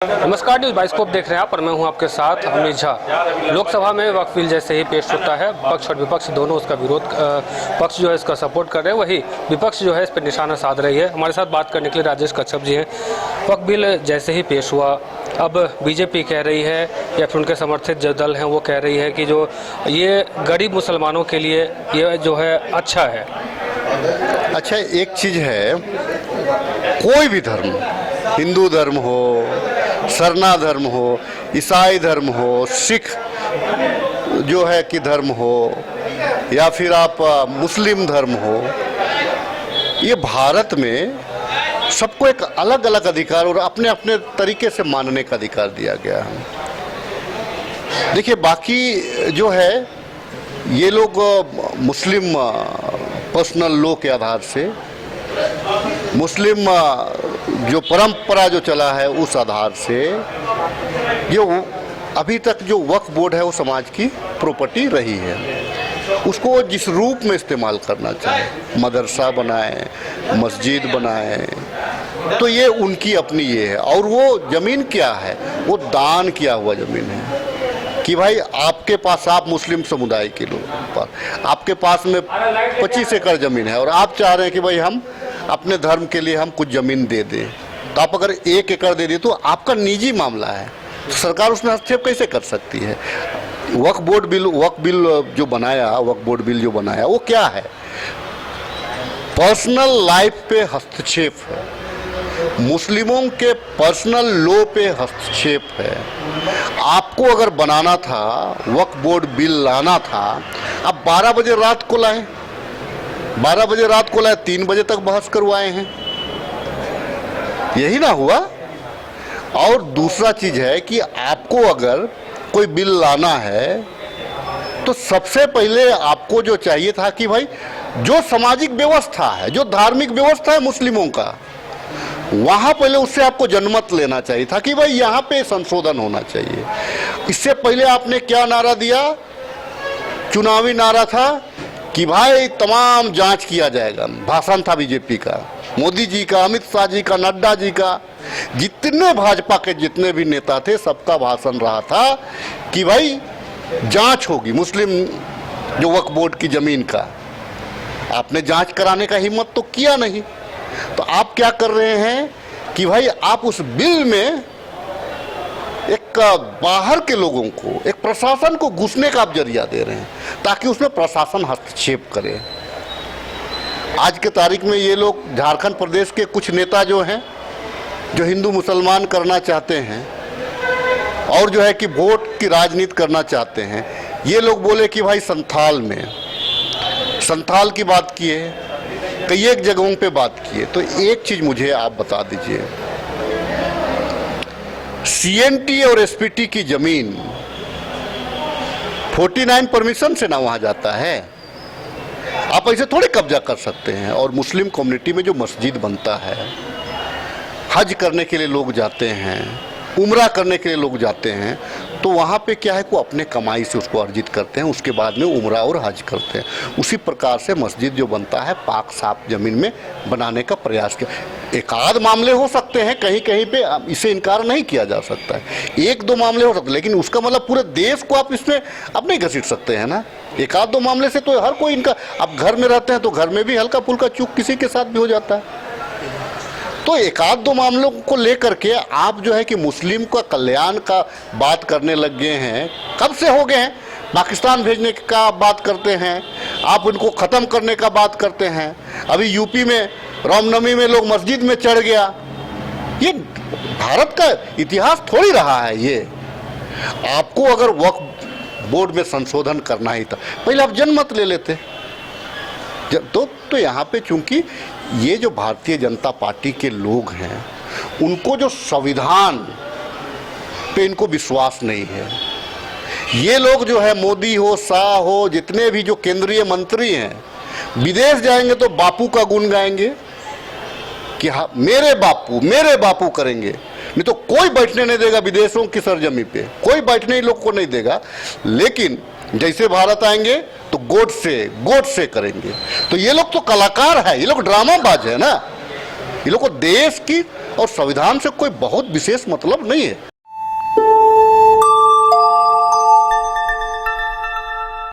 नमस्कार, news bioscope देख रहे हैं आप और मैं हूं आपके साथ अमित झा। लोकसभा में वक्फ बिल जैसे ही पेश होता है, पक्ष और विपक्ष दोनों उसका विरोध, पक्ष जो है इसका सपोर्ट कर रहे हैं, वही विपक्ष जो है इस पर निशाना साध रही है। हमारे साथ बात करने के लिए राजेश कच्छप जी हैं। वक्फ बिल जैसे ही पेश हुआ, अब बीजेपी कह रही है या फिर उनके समर्थित जो दल हैं वो कह रही है कि जो ये गरीब मुसलमानों के लिए ये जो है अच्छा है। अच्छा, एक चीज़ है, कोई भी धर्म, हिंदू धर्म हो, सरना धर्म हो, ईसाई धर्म हो, सिख जो है कि धर्म हो, या फिर आप मुस्लिम धर्म हो, ये भारत में सबको एक अलग अलग अधिकार और अपने अपने तरीके से मानने का अधिकार दिया गया है। देखिए, बाकी जो है ये लोग मुस्लिम पर्सनल लॉ के आधार से, मुस्लिम जो परंपरा जो चला है उस आधार से, जो अभी तक जो वक्फ बोर्ड है वो समाज की प्रॉपर्टी रही है, उसको जिस रूप में इस्तेमाल करना चाहे, मदरसा बनाए, मस्जिद बनाए, तो ये उनकी अपनी ये है। और वो ज़मीन क्या है, वो दान किया हुआ ज़मीन है कि भाई आपके पास, आप मुस्लिम समुदाय के लोग पर आपके पास में 25 एकड़ ज़मीन है और आप चाह रहे हैं कि भाई हम अपने धर्म के लिए हम कुछ ज़मीन दे दें, तो आप अगर 1 एकड़ दे दें तो आपका निजी मामला है, तो सरकार उसमें हस्तक्षेप कैसे कर सकती है। वक्फ बिल जो बनाया, वक्फ बोर्ड बिल जो बनाया, वो क्या है, पर्सनल लाइफ पे हस्तक्षेप है, मुस्लिमों के पर्सनल लॉ पे हस्तक्षेप है। आपको अगर बनाना था, वक्फ बोर्ड बिल लाना था, आप 12 बजे रात को लाए, 12 बजे रात को लाए, 3 बजे तक बहस करवाए हैं, यही ना हुआ। और दूसरा चीज है कि आपको अगर कोई बिल लाना है तो सबसे पहले आपको जो चाहिए था कि भाई जो सामाजिक व्यवस्था है, जो धार्मिक व्यवस्था है मुस्लिमों का, वहाँ पहले उससे आपको जनमत लेना चाहिए था कि भाई यहाँ पे संशोधन होना चाहिए। इससे पहले आपने क्या नारा दिया, चुनावी नारा था कि भाई तमाम जांच किया जाएगा। भाषण था बीजेपी का, मोदी जी का, अमित शाह जी का, नड्डा जी का, जितने भाजपा के जितने भी नेता थे सबका भाषण रहा था कि भाई जांच होगी मुस्लिम जो वक्फ बोर्ड की ज़मीन का। आपने जांच कराने का हिम्मत तो किया नहीं, तो आप क्या कर रहे हैं कि भाई आप उस बिल में एक बाहर के लोगों को, एक प्रशासन को घुसने का आप जरिया दे रहे हैं ताकि उसमें प्रशासन हस्तक्षेप करे। आज के तारीख में ये लोग, झारखंड प्रदेश के कुछ नेता जो हैं, जो हिंदू मुसलमान करना चाहते हैं और जो है कि वोट की राजनीति करना चाहते हैं, ये लोग बोले कि भाई संथाल की बात किए, कई एक जगहों पे बात किए। तो एक चीज मुझे आप बता दीजिए, सीएनटी और एसपीटी की जमीन 49 परमिशन से ना वहां जाता है, आप ऐसे थोड़े कब्जा कर सकते हैं। और मुस्लिम कम्युनिटी में जो मस्जिद बनता है, हज करने के लिए लोग जाते हैं, उम्रा करने के लिए लोग जाते हैं, तो वहाँ पे क्या है, को अपने कमाई से उसको अर्जित करते हैं, उसके बाद में उम्रा और हज करते हैं। उसी प्रकार से मस्जिद जो बनता है, पाक साफ ज़मीन में बनाने का प्रयास किया। एक आध मामले हो सकते हैं कहीं कहीं पे, इसे इनकार नहीं किया जा सकता है, 1-2 मामले हो सकते हैं, लेकिन उसका मतलब पूरे देश को आप इसमें अब नहीं घसीट सकते हैं ना। 1-2 मामले से तो हर कोई इनका, आप घर में रहते हैं तो घर में भी हल्का फुल्का चूक किसी के साथ भी हो जाता है। तो 1-2 मामलों को लेकर के आप जो है कि मुस्लिम का कल्याण का बात करने लग गए हैं। कब से हो गए हैं, पाकिस्तान भेजने का बात करते हैं, आप उनको ख़त्म करने का बात करते हैं। अभी यूपी में रामनवमी में लोग मस्जिद में चढ़ गया। ये भारत का इतिहास थोड़ी रहा है ये। आपको अगर वक्फ बोर्ड में संशोधन करना ही था, पहले आप जनमत ले लेते। तो यहाँ पे चूंकि ये जो भारतीय जनता पार्टी के लोग हैं, उनको जो संविधान पे इनको विश्वास नहीं है। ये लोग जो है, मोदी हो, शाह हो, जितने भी जो केंद्रीय मंत्री हैं, विदेश जाएंगे तो बापू का गुण गाएंगे कि हाँ मेरे बापू करेंगे, नहीं तो कोई बैठने नहीं देगा विदेशों की सरजमी पे, कोई बैठने ही लोग को नहीं देगा। लेकिन जैसे भारत आएंगे तो गोड से करेंगे। तो ये लोग तो कलाकार है, ये लोग ड्रामाबाज है ना। ये लोग को देश की और संविधान से कोई बहुत विशेष मतलब नहीं है।